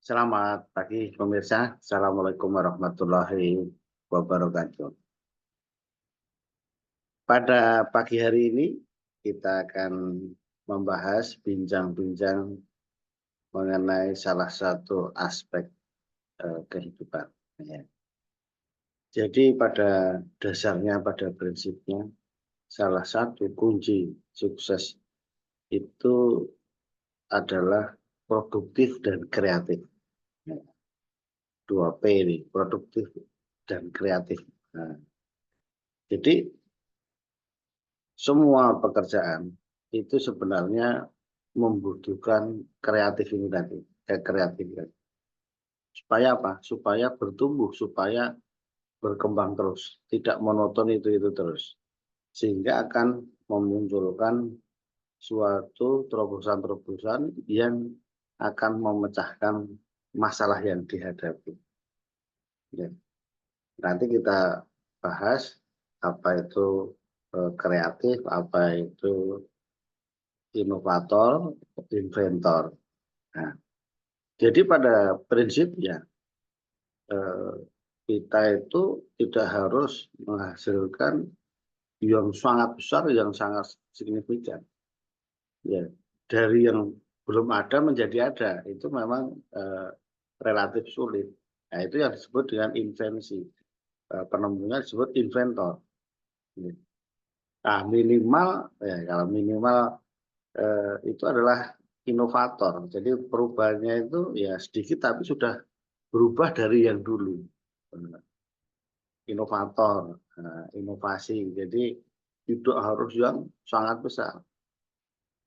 Selamat pagi pemirsa. Assalamualaikum warahmatullahi wabarakatuh. Pada pagi hari ini kita akan membahas bincang-bincang mengenai salah satu aspek kehidupan. Ya. Jadi pada dasarnya, pada prinsipnya, salah satu kunci sukses itu adalah produktif dan kreatif. Ya. 2P ini, produktif dan kreatif. Nah, jadi semua pekerjaan itu sebenarnya membutuhkan kreatif ini tadi, kreativitas. Supaya apa? Supaya bertumbuh, supaya berkembang terus, tidak monoton itu terus. Sehingga akan memunculkan suatu terobosan-terobosan yang akan memecahkan masalah yang dihadapi. Ya. Nanti kita bahas apa itu kreatif, apa itu inovator, inventor. Nah, jadi pada prinsipnya eh, kita itu tidak harus menghasilkan yang sangat besar, yang sangat signifikan. Ya, dari yang belum ada menjadi ada itu memang relatif sulit. Nah, itu yang disebut dengan invensi. Penemunya disebut inventor. Nah, minimal ya kalau minimal itu adalah inovator. Jadi perubahannya itu ya sedikit tapi sudah berubah dari yang dulu. Inovator, inovasi. Jadi tidak harus yang sangat besar.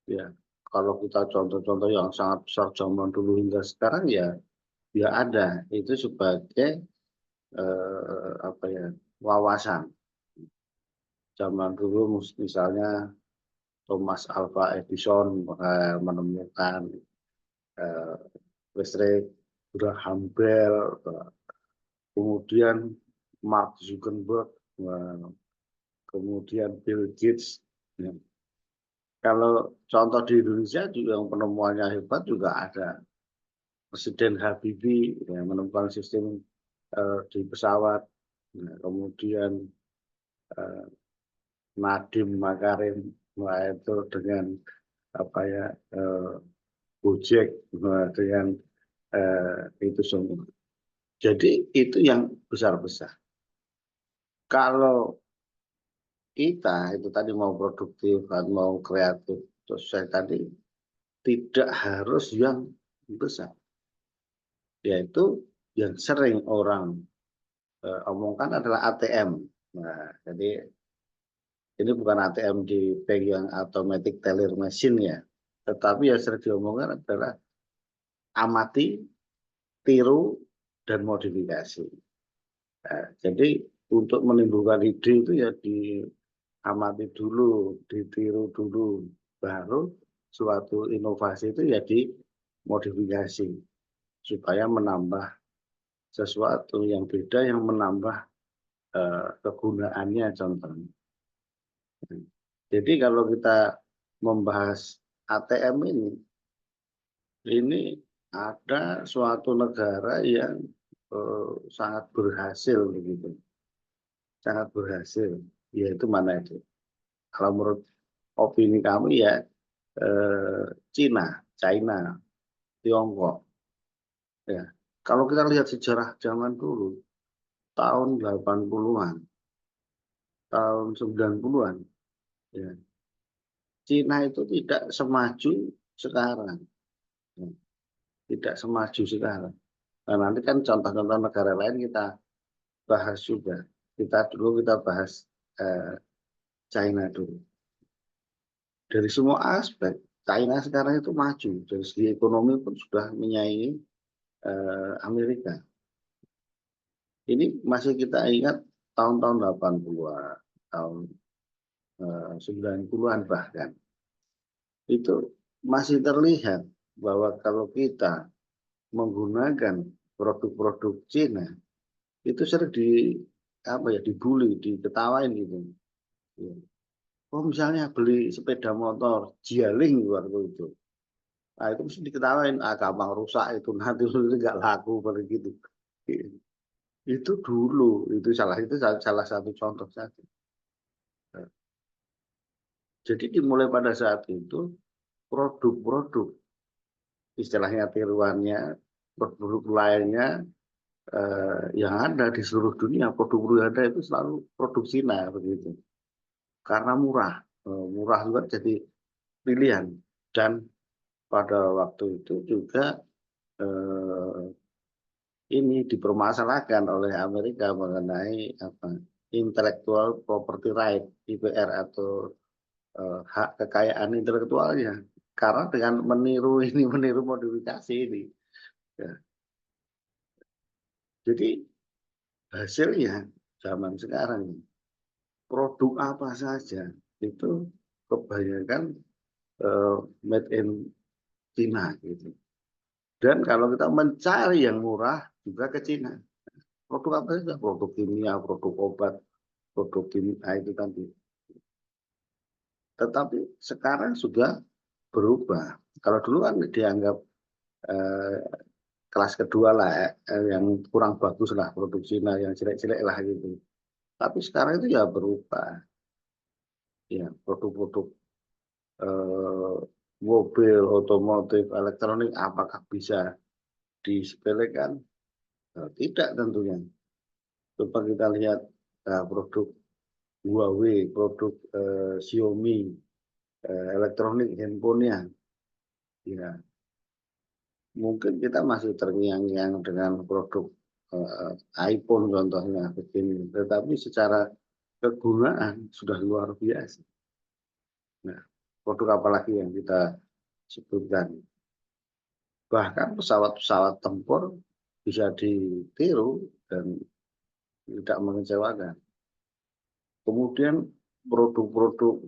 Ya, kalau kita contoh-contoh yang sangat besar zaman dulu hingga sekarang ya ada. Itu sebagai apa ya wawasan. Zaman dulu misalnya Thomas Alva Edison menemukan listrik, Graham Bell, kemudian Mark Zuckerberg, kemudian Bill Gates. Ya. Kalau contoh di Indonesia juga yang penemuannya hebat juga ada. Presiden Habibie yang menemukan sistem di pesawat. Nah, kemudian eh, Nadiem Makarim itu dengan apa ya Gojek dengan itu semua. Jadi itu yang besar-besar. Kalau kita itu tadi mau produktif, mau kreatif, terus saya tadi tidak harus yang besar, yaitu yang sering orang omongkan adalah ATM. Nah, jadi ini bukan ATM di bank yang automatic teller machine ya, tetapi yang sering diomongkan adalah amati, tiru, dan modifikasi. Nah, jadi untuk menimbulkan ide itu ya diamati dulu, ditiru dulu, baru suatu inovasi itu ya dimodifikasi supaya menambah sesuatu yang beda yang menambah kegunaannya contohnya. Jadi kalau kita membahas ATM ini ada suatu negara yang sangat berhasil begitu, sangat berhasil, yaitu mana itu? Kalau menurut opini kami ya Cina, China, Tiongkok. Ya, kalau kita lihat sejarah zaman dulu, tahun 80-an, tahun 90-an, ya, Cina itu tidak semaju sekarang. Ya, tidak semaju sekarang. Nah, nanti kan contoh-contoh negara lain kita bahas juga. Kita bahas China dulu. Dari semua aspek, China sekarang itu maju. Dari segi ekonomi pun sudah menyaingi Amerika. Ini masih kita ingat tahun-tahun 80-an, tahun 90-an bahkan. Itu masih terlihat bahwa kalau kita menggunakan produk-produk Cina, itu sering dibully, diketawain gitu. Oh misalnya beli sepeda motor Jialing waktu itu, Nah, itu mesti diketawain, gampang rusak itu nanti nggak laku begitu. Itu dulu, itu salah satu contoh saja. Jadi dimulai pada saat itu produk-produk, istilahnya tiruannya, produk lainnya yang ada di seluruh dunia, produk-produk yang ada itu selalu produk Cina begitu. Karena murah, murah juga jadi pilihan. Dan pada waktu itu juga eh, ini dipermasalahkan oleh Amerika mengenai apa intellectual property right (IPR) atau hak kekayaan intelektualnya. Karena dengan meniru ini, meniru modifikasi ini, ya. Jadi hasilnya zaman sekarang produk apa saja itu kebanyakan made in China gitu. Dan kalau kita mencari yang murah juga ke China. Produk apa saja? Produk kimia, produk obat, produk kimia itu tadi. Tetapi sekarang sudah berubah. Kalau dulu kan dianggap eh, kelas kedua lah, yang kurang bagus lah produk Cina, yang jelek-jelek lah gitu. Tapi sekarang itu ya berubah. Ya, produk-produk eh, mobil, otomotif, elektronik, apakah bisa disepelekan? Tidak tentunya. Coba kita lihat produk Huawei, produk Xiaomi, elektronik handphonenya. Ya, mungkin kita masih terngiang-ngiang dengan produk iPhone contohnya begini, tetapi secara kegunaan sudah luar biasa. Nah, produk apa lagi yang kita sebutkan? Bahkan pesawat-pesawat tempur bisa ditiru dan tidak mengecewakan. Kemudian produk-produk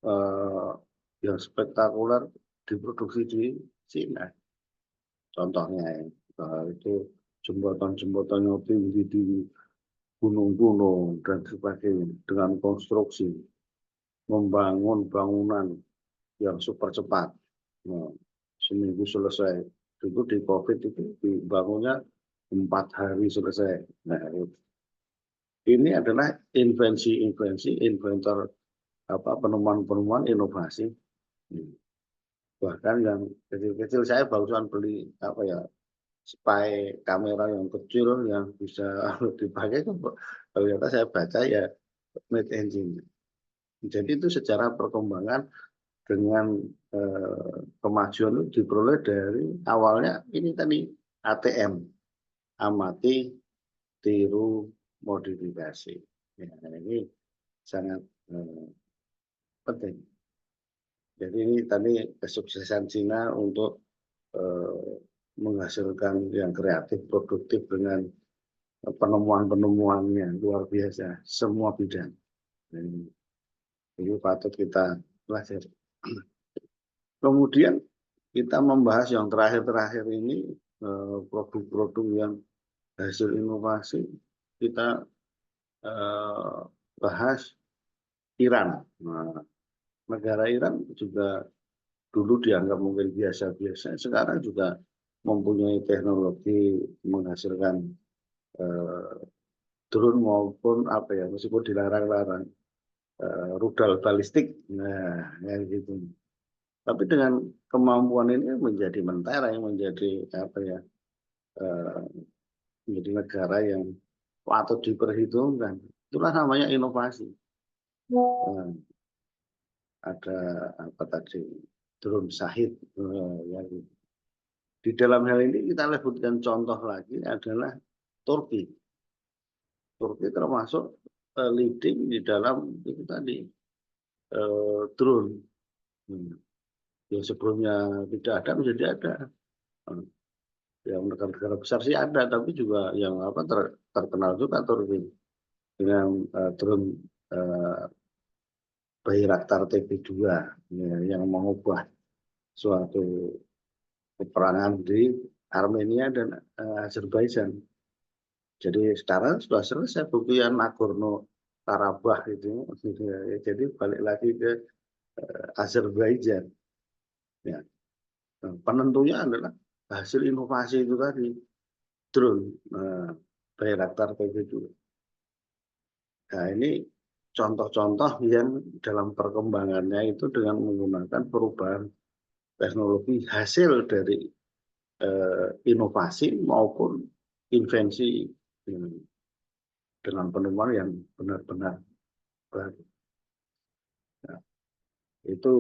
eh, yang spektakuler diproduksi di Cina. Contohnya itu jembatan-jembatan yang tinggi di gunung-gunung dan sebagainya dengan konstruksi membangun bangunan yang super cepat. Nah, seminggu selesai. Itu di COVID itu dibangunnya 4 hari selesai. Nah, ini adalah inventor apa penemuan-penemuan inovasi. Bahkan yang kecil-kecil saya barusan beli apa ya spy kamera yang kecil yang bisa dipakai. Ternyata saya baca ya made in China. Jadi itu secara perkembangan dengan kemajuan itu diperoleh dari awalnya ini tadi ATM, amati, tiru, modifikasi. Ya, ini sangat penting. Jadi ini tadi kesuksesan Cina untuk menghasilkan yang kreatif, produktif dengan penemuan-penemuannya luar biasa, semua bidang. Ini patut kita pelajari. Kemudian kita membahas yang terakhir-terakhir ini produk-produk yang hasil inovasi, kita bahas Iran. Nah, negara Iran juga dulu dianggap mungkin biasa-biasa, sekarang juga mempunyai teknologi menghasilkan drone maupun apa ya, meskipun dilarang-larang, rudal balistik. Nah, yang gitu. Tapi dengan kemampuan ini menjadi mentera, yang menjadi apa ya, menjadi negara yang patut diperhitungkan. Itulah namanya inovasi. Ada apa tadi, drone Shahid. Yang di dalam hal ini kita sebutkan contoh lagi adalah Turki. Turki termasuk leading di dalam itu tadi drone. Yang sebelumnya tidak ada menjadi ada. Yang negara-negara besar sih ada, tapi juga yang apa terkenal juga Turki dengan drone Bayraktar TB2 ya, yang mengubah suatu peperangan di Armenia dan Azerbaijan. Jadi sekarang sudah selesai buktian Nagorno-Karabakh itu, jadi balik lagi ke Azerbaijan. Ya. Nah, penentunya adalah hasil inovasi itu tadi, drone, Bayraktar PV2. Nah, ini contoh-contoh yang dalam perkembangannya itu dengan menggunakan perubahan teknologi hasil dari inovasi maupun invensi dengan penemuan yang benar-benar baru. Nah, itu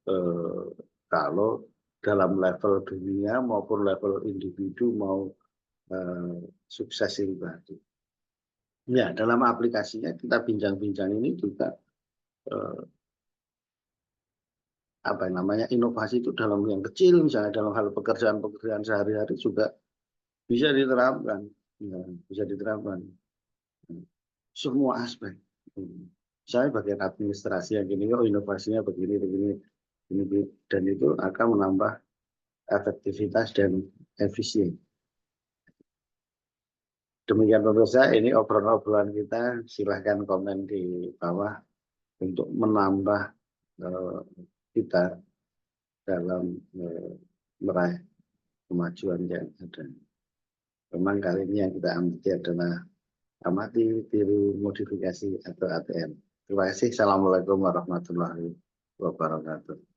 eh, kalau dalam level dunia maupun level individu mau sukses ini tadi. Ya, dalam aplikasinya kita bincang-bincang ini juga eh, apa namanya inovasi itu dalam yang kecil, misalnya dalam hal pekerjaan-pekerjaan sehari-hari juga bisa diterapkan, ya, bisa diterapkan semua aspek. Saya bagian administrasi yang gini, oh inovasinya begini, begini, ini, dan itu akan menambah efektivitas dan efisien. Demikian pemirsa, ini obrolan-obrolan kita. Silahkan komen di bawah untuk menambah kita dalam meraih kemajuan yang ada. Memang kali ini yang kita amati adalah amati, tiru, modifikasi atau ATM. Terima kasih. Assalamualaikum warahmatullahi wabarakatuh.